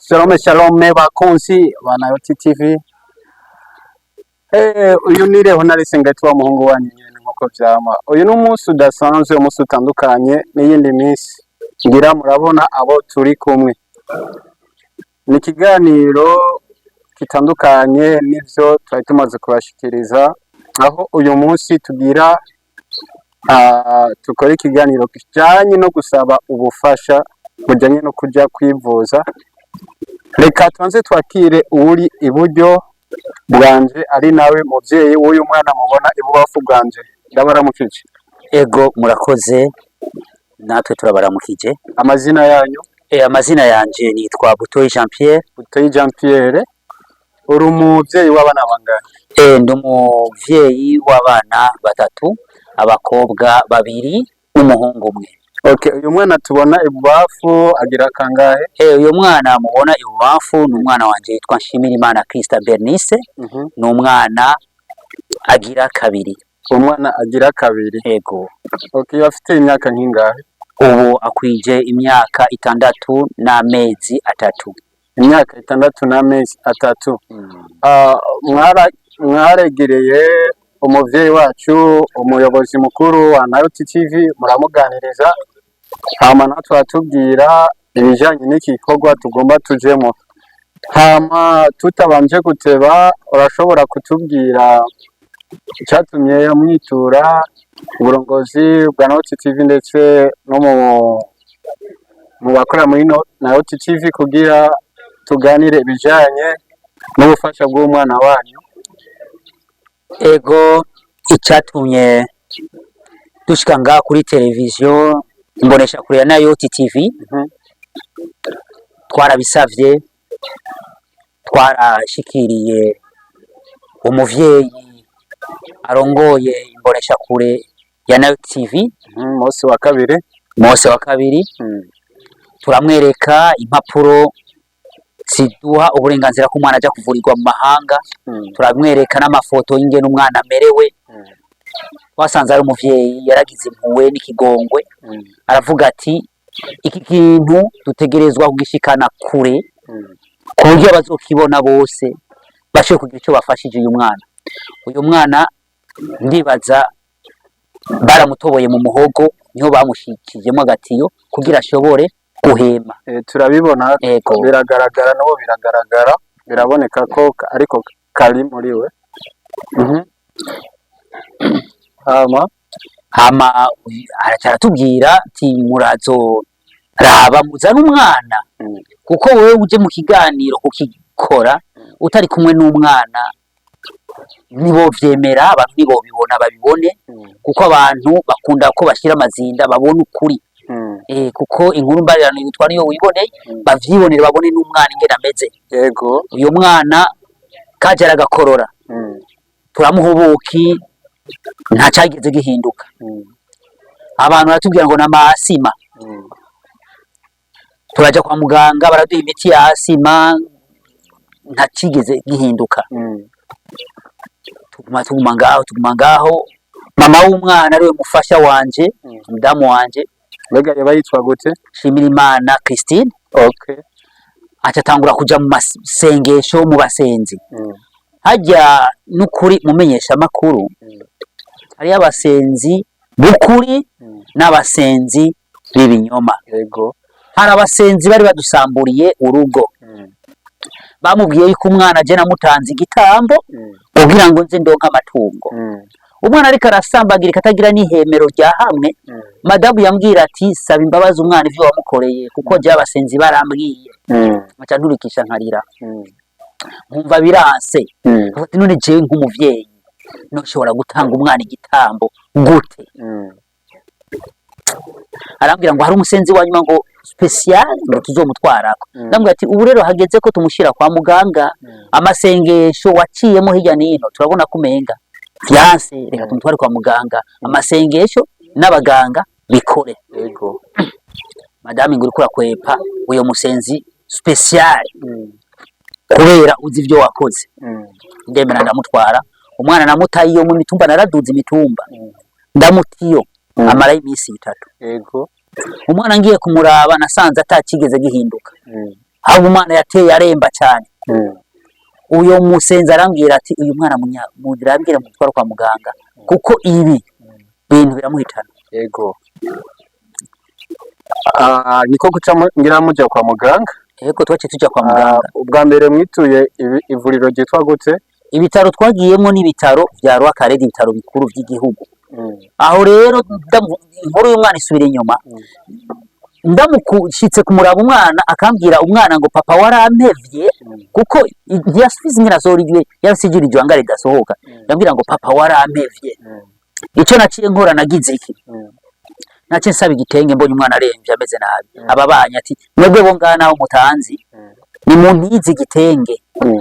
Shalom shalom bakunzi bana Yoti TV. Uyu ni Leonard Sengati wa muhungu wanyu nyene nkuko vyama. Uyu ni umunsi udasanzwe, umunsi utandukanye n'iyindi minsi. Ngira murabona abo turi kumwe. Ni ikiganiro kitandukanye n'ivyo twari tumaze kubashikiriza, aho uyu munsi tugira tukora ikiganiro kijanye no gusaba ubufasha bujanye no kuja kwivuza. Reka tuanze twakire uri iburyo bwanje ari nawe muvyeyi w'uyu mwana mubona ibubafu bwanje. Ndabaramukije. Ego murakoze, natwe turabaramukije. Amazina yanyu? Amazina yanje nitwa Butoyi Jean Pierre. Butoyi Jean Pierre. Uri umuvyeyi w'abana bangahe? Ndi umuvyeyi w'abana batatu, abakobwa babiri n'umuhungu umwe. Okay, uyu mwana tubona ibubafu agira kangahe? Uyu mwana mubona ibubafu ni umwana wanje yitwa Nshimirimana Krista Bernice. Ni umwana agira kabiri. Umwana agira kabiri. Ego. Okay, afite imyaka nkingahe? Ubu akwije imyaka 6 n'amezi 3. Imyaka 6 n'amezi 3. Mwaregereye umuvyeyi wacu, umuyobozi mukuru wa Yoti TV, muramuganiriza hama natwe atubwira ibijanye n'iki gikorwa tugomba tujemo. Hama tutabanje guteba, urashobora kutubwira icyatumye mwitura uburongozi bwa Yoti TV ndetse no mu bakora muri Yoti TV kugira tuganire ibijanye n'ubufasha bw'umwana wanyu? Ego, icyatumye dushika ngaha kuri televiziyo imbonesha kure ya Yoti TV, twarabisavye, twarashikiriye umuvyeyi arongoye imbonesha kure ya Yoti TV Mose wa kabiri. Turamwereka impapuro ziduha uburenganzira ko umwana aja kuvurirwa mu mahanga. Turamwereka n'amafoto y'ingene umwana amerewe. Wasanze ari umuvyeyi yaragize impuhwe n'ikigongwe, aravuga ati iki kintu dutegerezwa kugishikana kure ku buryo bazokibona bose bashe kugira icyo bafashije uyu mwana. Uyu mwana ndibaza baramutoboye mu muhogo, niho bamushikijemo agatiyo kugira ashobore guhema. Turabibona, biragaragara nabo biragaragara, biraboneka ko ariko kari muri we. Hama aratubwira ati murazo raba muzana umwana, kuko wewe uje mu kiganiro kukikora utari kumwe n'umwana nibo vyemera, abantu nibo bibona babibone, kuko abantu bakunda ko bashira amazinda babone ukuri. Kuko inkuru mbarirano yitwa niyo wibone, bavyibonere babone n'umwana ingene ameze. Yego, uyu mwana kaje aragakorora, turamuhubuki nta cyageze gihinduka. Abantu baratubwira ngo n'amasima. Turaja kwa muganga baraduha imiti ya asima, nta kigeze gihinduka. Tuguma ngaho, mama w'umwana ariwe mufasha wanje, mudamu wanje. Mbega yaba yitwa gute? Nshimirimana Christine. Okay. Acatangura kuja mu masengesho mu basenzi. Hajya n'ukuri mumenyesha makuru, hari abasenzi bukuri n'abasenzi b'ibinyoma. Yego. Hari abasenzi bari badusamburiye urugo, bamubwiye yuko umwana aje namutanze igitambo kugira ngo nze ndonka amatungo. Umwana ariko arasambagira katagira n'ihemero rya hamwe. Madamu yambwira ati saba imbabazi umwana ivyo wamukoreye, kuko je abasenzi barambwiye. Aca nturikisha nkarira. Nkumva biranse. Ati none je nk'umuvyeyi noshobora gutanga umwana igitambo gute? Arambwira ngo hari umusenzi wa nyuma ngo special ngo tuzomutwarako. Ndambwira ati ubu rero hageze ko tumushira kwa muganga, amasengesho waciyemo hirya nino turabona kumenga vyanse, reka tumutware kwa muganga, amasengesho n'abaganga bikore. Yego. Madame nguri kura kwepa uyo musenzi special, kubera uzi ivyo wakoze. Ndemera ndamutwara umwana, namutaye iyo mu mitumba, naraduze imitumba, ndamutiyo amara y'imisi 3. Yego. Umwana ngiye kumuraba nasanze atakigeze gihinduka. aho umwana yateye aremba cyane. Uyo musenzi arambwira ati uyu mwana mudirambire mutwara kwa muganga kuko ibi bintu biramuhitana. Yego. Niko guca ngira mujya kwa muganga? Yego twace tujya kwa muganga. Ubwa mbere mwituye ivuriro ryitwa gute? Ibitaro twagiyemo n'ibitaro vya Rwakarede, ibitaro bikuru by'igihugu. Aho rero inkuru y'umwana isubira inyuma. Ndamukushitse kumuraba umwana akambwira umwana ngo papa warampevye kuko ntiyasubiza ingena zorigiwe yarasigirijwe angare dasohoka. Yambwira ngo papa warampevye. Ico naciye nkora nagize iki? Nace nsaba igitenge mbonye umwana aremvye ameze nabi. Ababanya ati mwebwe bo ngana aho mutanzi ni muntizi igitenge.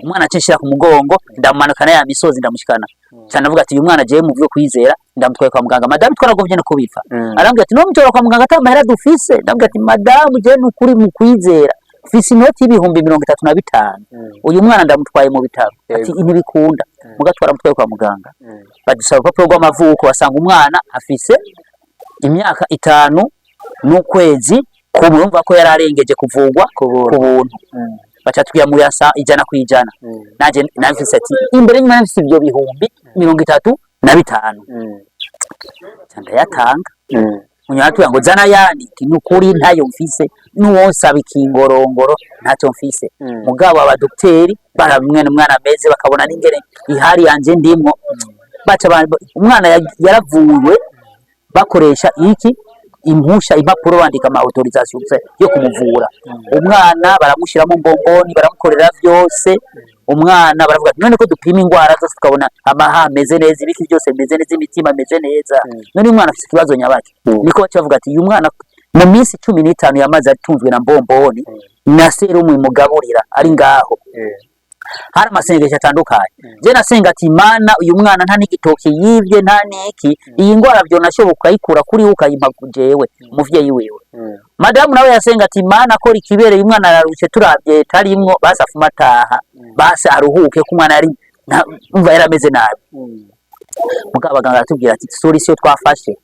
Umwana acishira ku mugongo ndamumanukana ya misozi ndamushikana. Cyane avuga ati uyu mwana je mu byo kwizera ndamutwaye kwa muganga. Madame twaragovye no kubipfa. Arambwira ati no mutwara kwa muganga atamahera dufise. Ndambwira ati madame je nukuri mu kwizera fisi inoti y'ibihumbi 35. Uyu mwana ndamutwaye mu bitaro. Ati ntibikunda mugatwara mutwaye kwa muganga. Badusaba papuro rw'amavuko basanga umwana afise imyaka 5 n'ukwezi kumurumva ko yararengeje kuvugwa ku buntu. Bacatwiya muri asa ijana kwijana. Naje nafise ati imbere nyuma nafise ibyo bihumbi 35. Cyanda yatanga. Munyatuya ngo zana yani nukuri ntayo mfise nuwonsaba ikingorongoro ntacyo mfise. Mugabo abadokteri barabimwe n'umwana ameze bakabona n'ingere ihari yanje ndimwo. Baca umwana yaravuwe bakoresha iki impusha impapuro bandika ama autorisation yo kumuvura. Umwana baramushiramo mbomboni baramukorera byose. Umwana baravuga none ko dupima ingwara zose tukabona amaha ameze neza ibiki byose bimeze neza imitima ameze neza. None umwana afite ikibazo nyabaki. Niko bacavuga ati uyu mwana mu minsi 15 yamaze atunzwe na mbomboni na serumu imugaburira ari ngaho. Hari amasengesho atandukanye. Je nasenga ati Imana uyu mwana nta n'igitoki yivye nta niki iyi ngwara byo nashoboka yikura kuri ukayimpa kujewe umuvyeyi wewe. Madame nawe yasenga ati Imana akora ikibereye umwana ararushe turabye tarimwo basafuma taha base aruhuke ku mwana yari umva yarameze nabi. Mugabaganga atubwira ati solution twafashe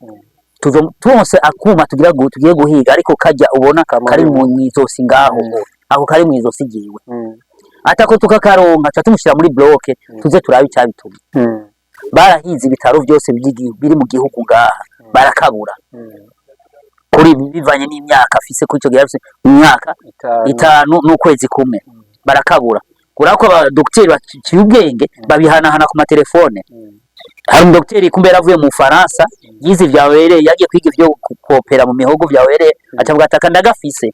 turonse akuma tugiye guhiga ariko kajya ubona kari mu nyizosi ngaho aho kari mu izosi giwe. Atako tukakaronka catumushira muri bloke tuze turabe cyabituma. Barahize ibitaro byose biri mu gihugu ngaha barakabura. Kuri bivanye n'imyaka afise ku cyo gifise imyaka 5 n'ukwezi kumwe barakabura. Kurako abadokteri baciye ubwenge babihanahana ku matelefone. Hari umudokteri kumbera avuye mu Faransa yize vyawereye yagiye kwiga ivyo kopera mu mihogo vyawereye acavuga ataka ndagafise.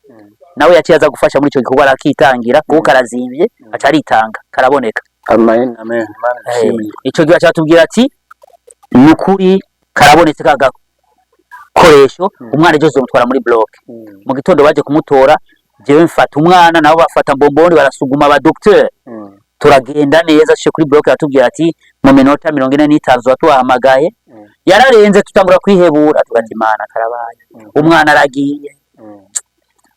Nawe yaciye aza gufasha muri ico gikorwa arakitangira kuko karazimvye aca aritanga karaboneka. Amen. Ico gihe cyatubwira ati nukuri karabonetse kaga koresho umwana ejo mutwara muri block. Mu gitondo baje kumutora jewe mfata umwana nabo bafata mbomboni barasuguma aba docteur. Turagenda neza cyo kuri block yatubwira ati mu minota 45 tuhamagaye. Yararenze tutangura kwihebura tugati Imana karabaye. Umwana aragiye.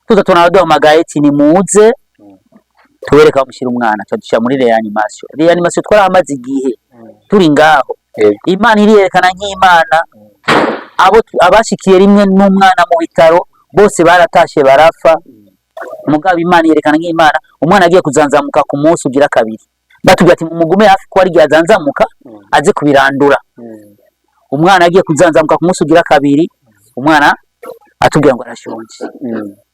Tuza tunaduhamagaye ati ni muze tubereka bamushira umwana cyadusha muri reanimation twaramaze igihe turi ngaho. Imana iriyerekana nk'Imana abo abashikiye rimwe n'umwana mu bitaro bose baratashe barafa. Mugabo Imana yerekana nk'Imana umwana agiye kuzanzamuka ku munsi ugira kabiri batubwira ati mugume hafi ko ari yazanzamuka aze kubirandura. Umwana agiye kuzanzamuka ku munsi ugira kabiri umwana atubwira ngo arashonje.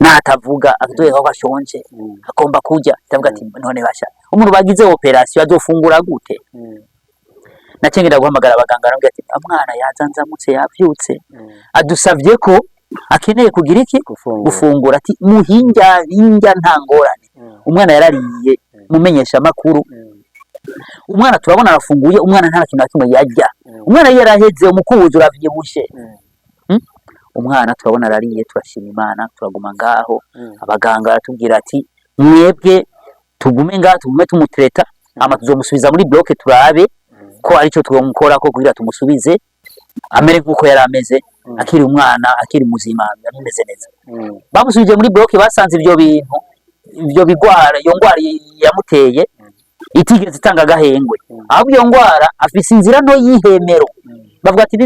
Natavuga atuye aho bashonje akomba kujya tavuga ati none basha umuntu bagize operation azofungura gute. Nacengera guhamagara abaganga arambwira ati amwana yazanzamutse yavyutse adusavye ko akeneye kugira iki gufungura ati muhinja nta ngorane. Umwana yarariye mumenyesha makuru. Umwana turabona arafunguye umwana nta kintu kimwe yajya. Umwana yaraheze umukubuzo uravyibushe. Umwana turabona arariye turashima Imana turaguma ngaho. Abaganga baratubwira ati mwebwe tugume ngaho tugume tumutreta ama tuzomusubiza muri bloke turabe ko ari cyo twomukora ko kugira tumusubize amere nkuko yari ameze akiri umwana akiri muzima ameze neza. Bamusubije muri bloke basanze ibyo bintu ibyo bigwara iyo ngwara yamuteye itigeze itanga gahengwe ahubwo iyo ngwara afise inzira no yihemero. Bavuga ati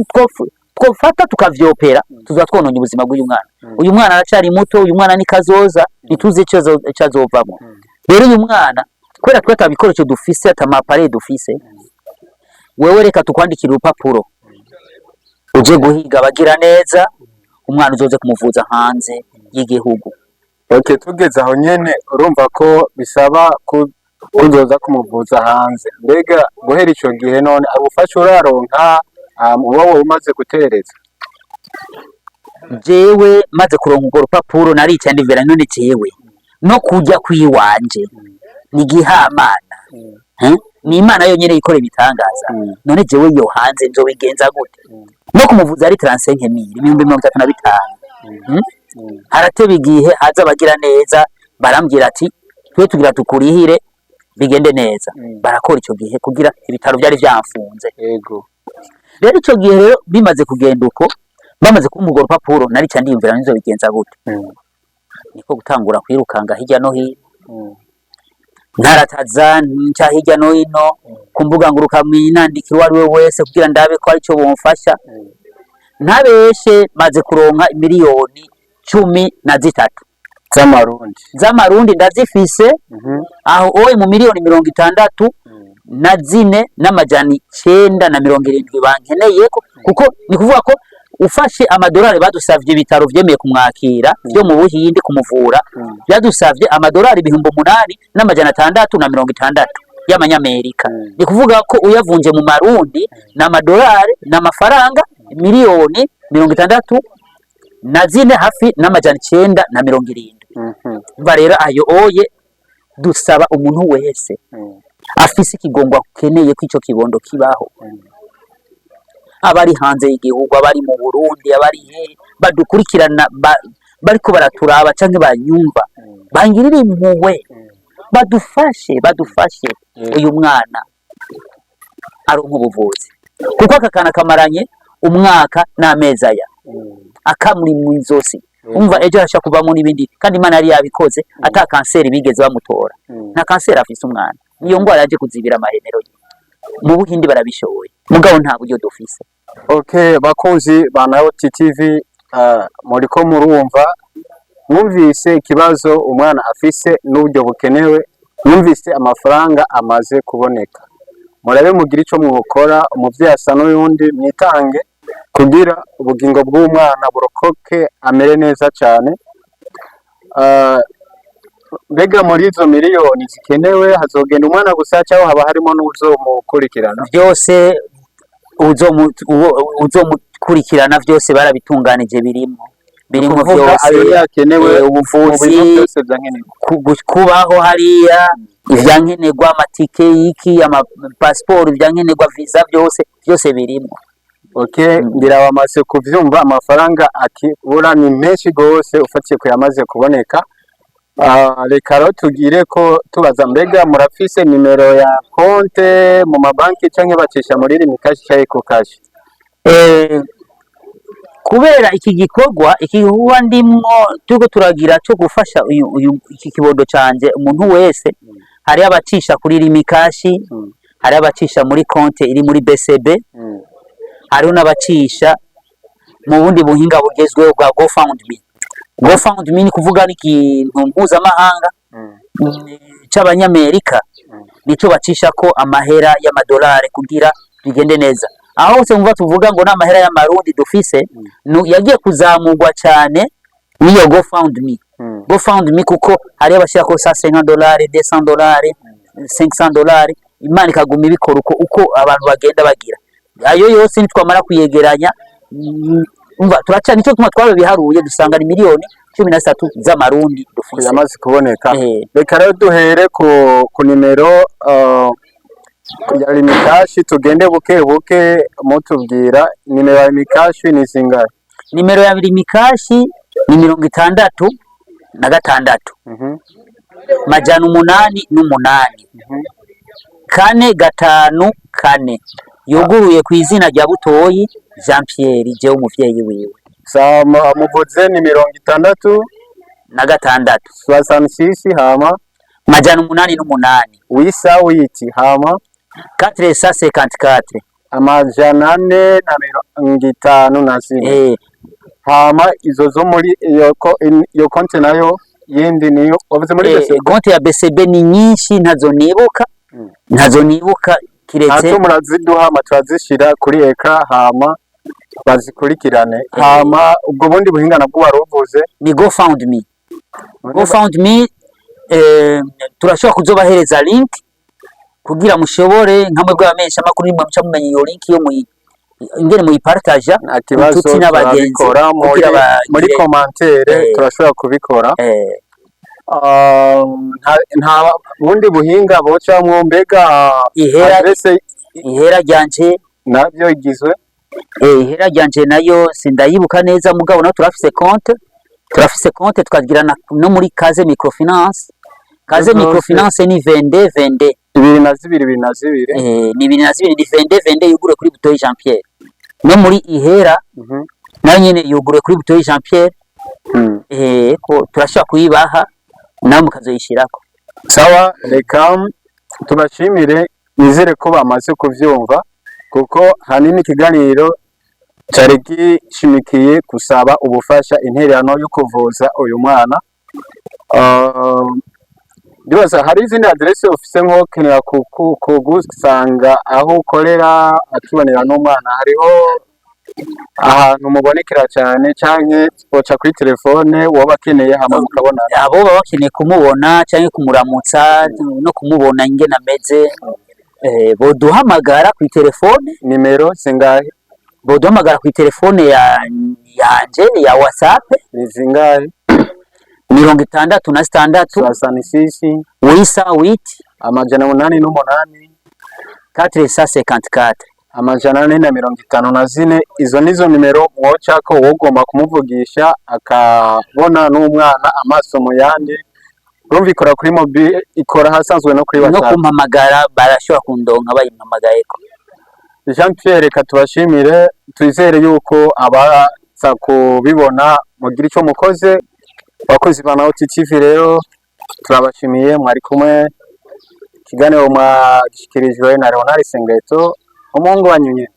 twofata tukavyopera tuza twononye ubuzima bw'uyu mwana. Uyu mwana aracari muto, uyu mwana ni kazoza, nituzi ico azovamo. Rero uyu mwana kwera twata bikoresho dufise atamapare dufise, wewe reka tukwandikira urupapuro uje guhiga abagira neza, umwana uzoze kumuvuza hanze y'igihugu. Okay, tugeze aho nyene urumva ko bisaba uzoza kumuvuza hanze. Mbega guhera ico gihe none abufasha uraronka wowe umaze guterereza? Jewe maze kuronka urwo rupapuro naricaye ndivera none jewe no kujya kwiwanje ni gihamana. Ni Imana yonyene ikora ibitangaza. None jewe yo hanze nzobigenza gute? No kumuvuza ari 35,035. Harateba igihe haza abagira neza barambwira ati twe tugira tukurihire bigende neza. Barakora ico gihe kugira ibitaro byari byamfunze. Yego. Rero ico gihe rero bimaze kugenda uko bamaze kumugora urupapuro narica ndiyumvira nizo bigenza gute. Niko gutangura kwirukanga hirya no hino. Ntarataza nca hirya no hino kumbuga nguruka mwinandikira wari we wese kugira ndabe ko ari cyo bomfasha. Ntabeshe maze kuronka miliyoni 13 z'amarundi ndazifise. Aho oye mu miliyoni 60 na zine n'amajani 970 bankeneyeko, kuko ni kuvuga ko ufashe amadolari badusavye ibitaro vyemeye kumwakira byo mu Buhindi kumuvura, byadusavye amadolari 8,000 n'amajana 660 y'amanyamerika. Ni kuvuga ko uyavunje mu marundi na amadolari na amafaranga miliyoni 60 na zine hafi n'amajana 970. Barera ayo oye dusaba umuntu wese afise ikigongwa keneye ko ico kibondo kibaho, abari hanze y'igihugu, abari mu Burundi, abari badukurikirana bariko baraturaba canke banyumva, bangirira impuhwe badufashe uyu mwana aronka ubuvuzi, kuko akakana kamaranye umwaka n'amezi aya akamuri mu izosi. Umva ejo arashaka kuvamo n'ibindi, kandi Imana yari yabikoze ata kanseri bigeze bamutora. Nta kanseri afise umwana, niyo ngwara yaje kuzibira amahenero ye. Mu Buhindi barabishoboye, mugabo nta buryo dufise. Okay, bakunzi ba Nayoti TV, muriko murumva, mwumvise ikibazo umwana afise n'uburyo bukenewe, mwumvise amafaranga amaze kuboneka. Murabe mugira ico mwokora, umuvyeyi asa n'uyundi mwitange kugira ubugingo bw'umwana burokoke amere neza cyane. Mbega muri izo miliyoni zikenewe hazogenda umwana gusa cyangwa haba harimo n'uzomukurikirana? Byose uzomukurikirana byose barabitunganije birimo byose yakenewe, ubuvuzi, kubaho hariya, ivyankenerwa, amatike y'iki, passport, ivyankenerwa, visa, byose birimo. Okay, ngira bamaze kuvyumva amafaranga akibura ni menshi gose ufatiye ko yamaze kuboneka. Reka rero tugire ko tubaza, mbega murafise nimero ya konte mu mabanki canke bacisha muri rimikashi cyaye ku kashi? Kubera iki gikorwa ndimwo tuko turagira cyo gufasha iki kibondo canje umuntu wese, hari abacisha kuri rimikashi, hari abacisha muri konte iri muri BCB, hariho n'abacisha mu bundi buhinga bugezweho bwa GoFundMe. GoFundMe ni kuvuga n'ikintu mpuzamahanga c'abanyamerika, nico bacisha ko amahera y'amadolari kugira bigende neza. Aho hose mvuga tuvuga ngo n'amahera y'amarundi dufise yagiye kuzamurwa cyane niyo GoFundMe. GoFundMe kuko hari abashira ko $150, $200, $500, Imana ikaguma ibikora uko abantu bagenda bagira. Ayo yose nitwamara kuyegeranya, umva turaca nico tuma twabe biharuye dusanga ni miliyoni 13 z'amarundi dufise yamaze kuboneka. Reka rero duhere ku nimero ya rimikashi, tugende buke buke mutubwira nimero ya rimikashi ni zingahe? Nimero ya rimikashi ni 66 majana 8 454 yuguruye ku izina rya Butoyi Jean Pierre, je umuvyeyi wiwe. Sama muvuze ni 66 66 hama majana 8 wisa witi hama 454 454. Hama izo zo muri iyo konti nayo yindi niyo wavuze muri BCB. Konti ya BCB ni nyinshi ntazo nibuka kiretse nazo muraziduha turazishira kuri ekra hama bazikurikirane. Hama ubwo bundi buhinga nabwo waruvuze ni GoFundMe. GoFundMe turashobora kuzobahereza link kugira mushobore nkamwe bw'abamenyesha makuru nimwe muca mumenya iyo link yo ingene muyipartaja inshuti n'abagenzi muri commentaire turashobora kubikora. Nta bundi buhinga bocamwo mbega ihera ryanje nabyo igizwe ihera ryanje nayo sindayibuka neza mugabo no turafise compte tukagira no muri Kaze Microfinance. Kaze Microfinance ni 22 ni 22 yugure kuri Butoyi Jean Pierre. No muri ihera nayo nyene yugure kuri Butoyi Jean Pierre. Ko turashaka kuyibaha namwe mukazoyishirako. Sawa, reka tubashimire, nizere ko bamaze kuvyumva kuko hanini ikiganiro cyari gishimikiye kusaba ubufasha intererano yo kuvuza uyu mwana. Ndibaza hari izindi adresse ufise nko kenera kugusanga aho ukorera atubonera n'umwana, hariho ahantu mubonekera cyane canke oca kuri telefone woba keneye hama mukabona abo baba bakeneye kumubona canke kumuramutsa no kumubona ingene ameze boduhamagara ku telefone. Nimero zingahe? Boduhamagara ku telefone yanje ya WhatsApp ni zingahe? 66 66 808 454 454. Izo nizo nimero mwocako wogomba kumuvugisha akabona n'umwana amaso mu yandi. Urumva ikora kuri mobile, ikora hasanzwe no kuri WhatsApp. No kumpamagara barashobora kundonka bayimpamagayeko. Jean Pierre, katubashimire, twizere yuko abaza kubibona mugira ico mukoze. Bakozi ba Naughty TV rero turabashimiye, mwari kumwe kiganiro mwagishikirijwe na Leonard Sengeto umungu wanyunye.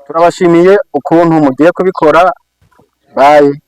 Turabashimiye ukuntu mugiye kubikora. Bye.